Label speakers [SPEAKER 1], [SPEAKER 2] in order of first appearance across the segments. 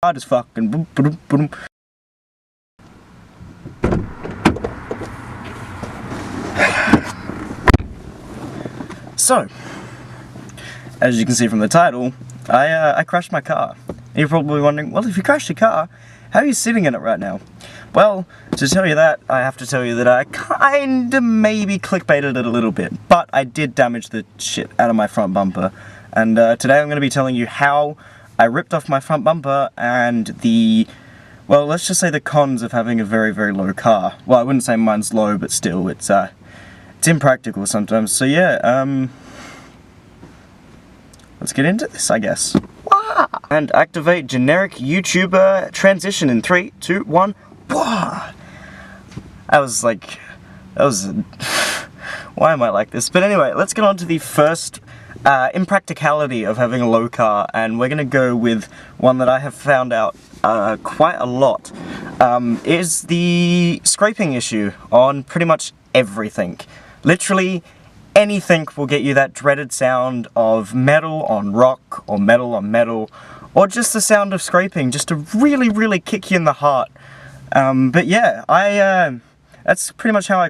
[SPEAKER 1] hard as fuck and boom, boom, boom. So, as you can see from the title, I crashed my car. You're probably wondering, well, if you crashed your car, how are you sitting in it right now? Well, to tell you that, I have to tell you that I kinda maybe clickbaited it a little bit, but I did damage the shit out of my front bumper. And today I'm going to be telling you how I ripped off my front bumper and the, well, let's just say the cons of having a very, very low car. Well, I wouldn't say mine's low, but still, it's impractical sometimes. So yeah, let's get into this, I guess. And activate generic YouTuber transition in 3, 2, 1. That was like, why am I like this? But anyway, let's get on to the first impracticality of having a low car, and we're gonna go with one that I have found out quite a lot, is the scraping issue on pretty much everything. Literally anything will get you that dreaded sound of metal on rock, or metal on metal, or just the sound of scraping, just to really, really kick you in the heart. But yeah, that's pretty much how I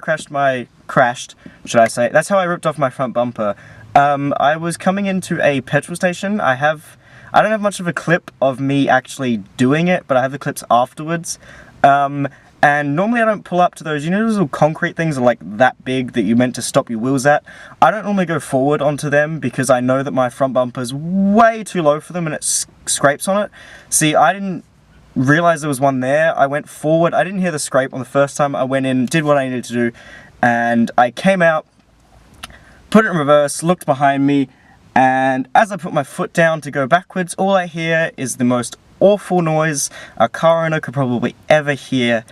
[SPEAKER 1] that's how I ripped off my front bumper. I was coming into a petrol station. I don't have much of a clip of me actually doing it, but I have the clips afterwards. And normally I don't pull up to those, you know, those little concrete things are like that big that you're meant to stop your wheels at. I don't normally go forward onto them because I know that my front bumper's way too low for them and it scrapes on it. See, I didn't realize there was one there. I went forward, I didn't hear the scrape on the first time. I went in, did what I needed to do, and I came out, put it in reverse, looked behind me, and as I put my foot down to go backwards, all I hear is the most awful noise a car owner could probably ever hear,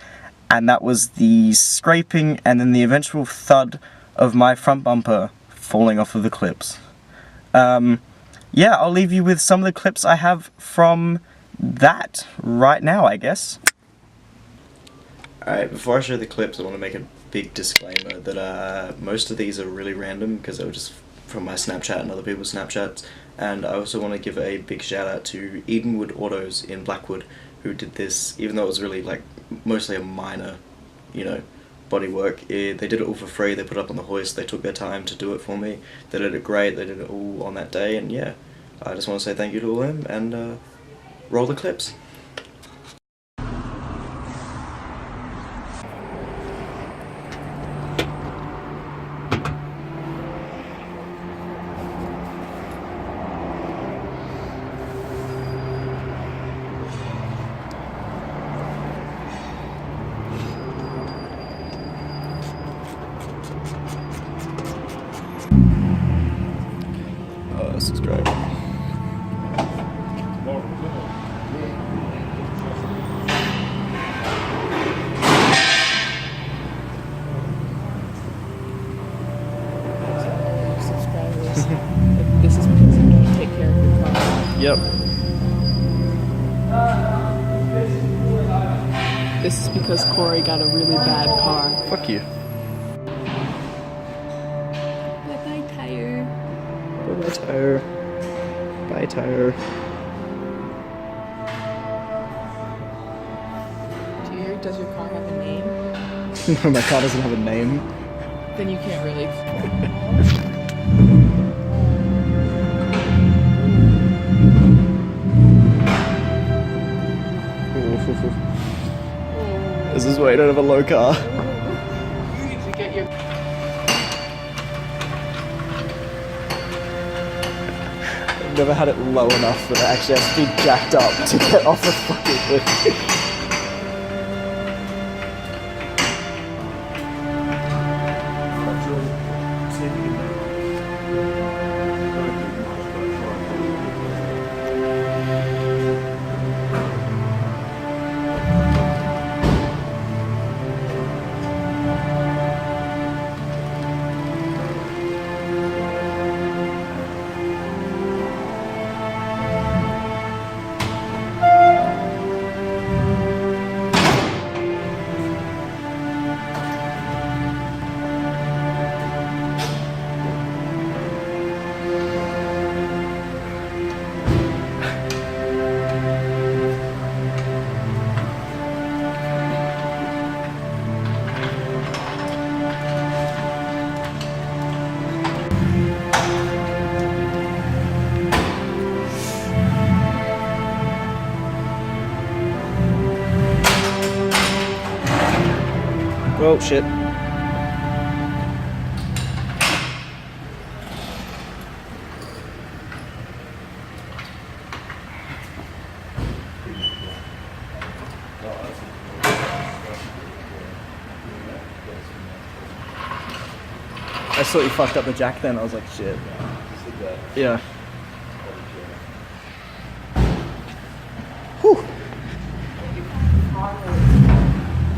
[SPEAKER 1] and that was the scraping and then the eventual thud of my front bumper falling off of the clips. Yeah, I'll leave you with some of the clips I have from that right now, I guess. Alright, before I show the clips, I want to make a big disclaimer that most of these are really random because they were just from my Snapchat and other people's Snapchats, and I also want to give a big shout out to Edenwood Autos in Blackwood who did this, even though it was really like mostly a minor, you know, bodywork. They did it all for free, they put it up on the hoist, they took their time to do it for me, they did it great, they did it all on that day, and yeah, I just want to say thank you to all of them, and roll the clips. Oh, this is great.
[SPEAKER 2] This is because you don't take care of your car.
[SPEAKER 1] Yep.
[SPEAKER 2] This is because Corey got a really bad car.
[SPEAKER 1] Fuck you.
[SPEAKER 2] Bye-bye, tire.
[SPEAKER 1] Bye-bye, tire. Bye, tire.
[SPEAKER 2] Does your car have a name?
[SPEAKER 1] No, my car doesn't have a name.
[SPEAKER 2] Then you can't really.
[SPEAKER 1] This is why I don't have a low car.
[SPEAKER 2] You need to get your.
[SPEAKER 1] I've never had it low enough that it actually has to be jacked up to get off the fucking thing. Oh shit. I thought you fucked up the jack then, I was like, shit. Yeah. Whew.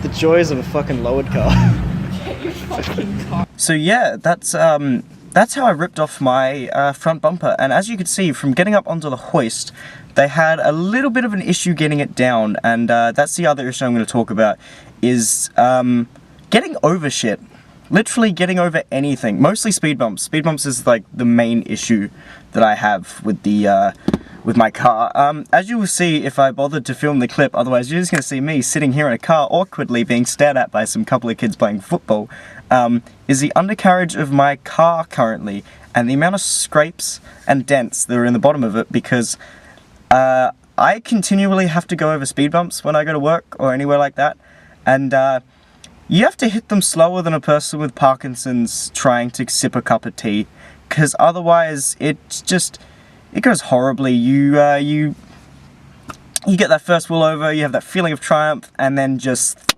[SPEAKER 1] The joys of a fucking lowered car.
[SPEAKER 2] Get your fucking car.
[SPEAKER 1] So yeah, that's how I ripped off my front bumper, and as you can see from getting up onto the hoist, they had a little bit of an issue getting it down, and that's the other issue I'm going to talk about, is getting over shit. Literally getting over anything, mostly speed bumps. Speed bumps is like the main issue that I have with the with my car. As you will see if I bothered to film the clip, otherwise you're just going to see me sitting here in a car awkwardly being stared at by some couple of kids playing football, is the undercarriage of my car currently, and the amount of scrapes and dents that are in the bottom of it, because I continually have to go over speed bumps when I go to work or anywhere like that, and you have to hit them slower than a person with Parkinson's trying to sip a cup of tea, because otherwise it goes horribly. You get that first wheel over, you have that feeling of triumph, and then just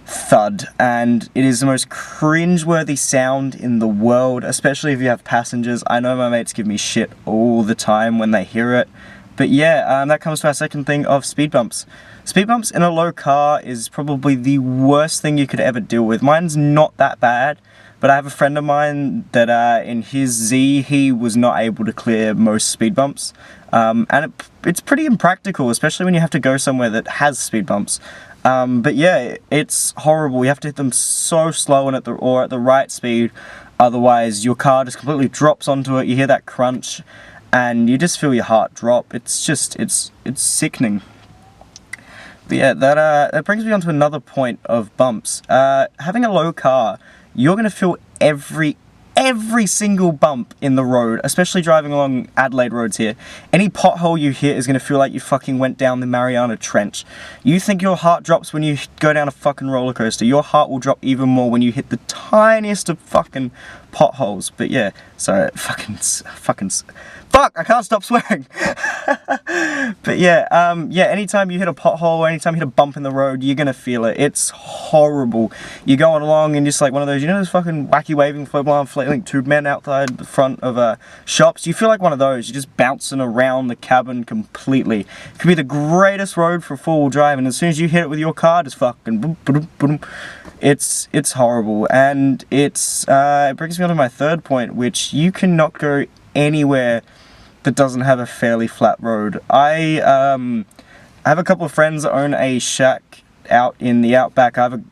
[SPEAKER 1] thud, and it is the most cringe-worthy sound in the world, especially if you have passengers. I know my mates give me shit all the time when they hear it, but yeah, that comes to our second thing of speed bumps. Speed bumps in a low car is probably the worst thing you could ever deal with. Mine's not that bad, but I have a friend of mine that in his Z, he was not able to clear most speed bumps. And it's pretty impractical, especially when you have to go somewhere that has speed bumps. But yeah, it's horrible. You have to hit them so slow and at the right speed, otherwise your car just completely drops onto it. You hear that crunch, and you just feel your heart drop. It's just, it's sickening. But yeah, that brings me on to another point of bumps. Having a low car, you're gonna feel every single bump in the road, especially driving along Adelaide roads here. Any pothole you hit is gonna feel like you fucking went down the Mariana Trench. You think your heart drops when you go down a fucking roller coaster. Your heart will drop even more when you hit the tiniest of fucking potholes. But yeah, sorry, fuck, I can't stop swearing. But yeah, anytime you hit a pothole or anytime you hit a bump in the road, you're gonna feel it. It's horrible. You're going along and just like one of those, you know those fucking wacky waving flailing tube men outside the front of shops? You feel like one of those. You're just bouncing around the cabin completely. It could be the greatest road for four-wheel drive, and as soon as you hit it with your car, just fucking boom, boom, boom. It's horrible, and it brings me on to my third point, which you cannot go anywhere that doesn't have a fairly flat road. I have a couple of friends that own a shack out in the outback. I have a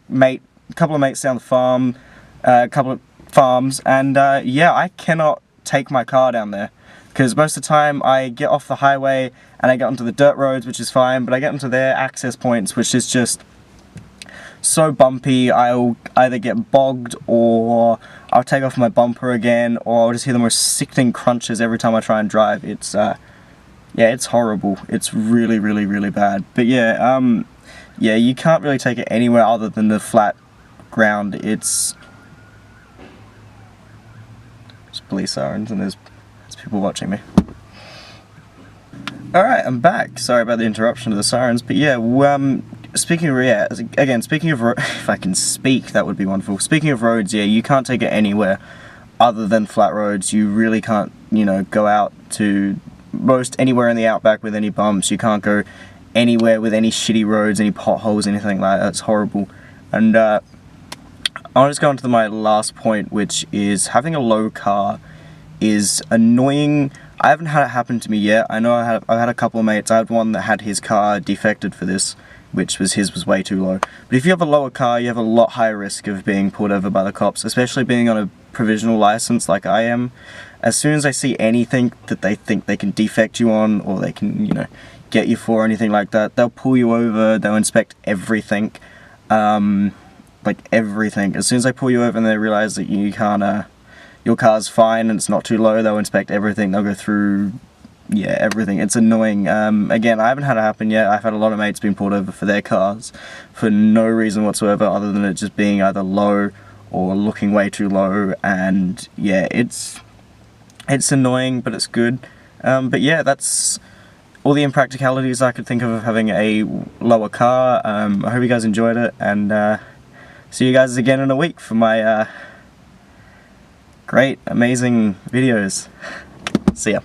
[SPEAKER 1] couple of mates down the farm, a couple of farms, and yeah, I cannot take my car down there, because most of the time I get off the highway and I get onto the dirt roads, which is fine, but I get onto their access points, which is just so bumpy. I'll either get bogged, or I'll take off my bumper again, or I'll just hear the most sickening crunches every time I try and drive. It's yeah, it's horrible. It's really, really, really bad. But yeah, yeah, you can't really take it anywhere other than the flat ground. It's police sirens, and there's people watching me. Alright, I'm back. Sorry about the interruption of the sirens, but yeah, speaking of, if I can speak, that would be wonderful. Speaking of roads, yeah, you can't take it anywhere other than flat roads. You really can't, you know, go out to most anywhere in the outback with any bumps. You can't go anywhere with any shitty roads, any potholes, anything like that. It's horrible. And I'll just go on to my last point, which is having a low car is annoying. I haven't had it happen to me yet. I know I've had a couple of mates. I had one that had his car defected for this, which was his was way too low. But if you have a lower car, you have a lot higher risk of being pulled over by the cops, especially being on a provisional license like I am. As soon as I see anything that they think they can defect you on, or they can, you know, get you for, or anything like that, they'll pull you over, they'll inspect everything. Like everything. As soon as they pull you over and they realize that you can't, your car's fine and it's not too low, they'll inspect everything. They'll go through yeah, everything. It's annoying. Again, I haven't had it happen yet. I've had a lot of mates being pulled over for their cars for no reason whatsoever other than it just being either low or looking way too low, and yeah, it's annoying, but it's good. But yeah, that's all the impracticalities I could think of having a lower car. I hope you guys enjoyed it, and see you guys again in a week for my great, amazing videos. See ya.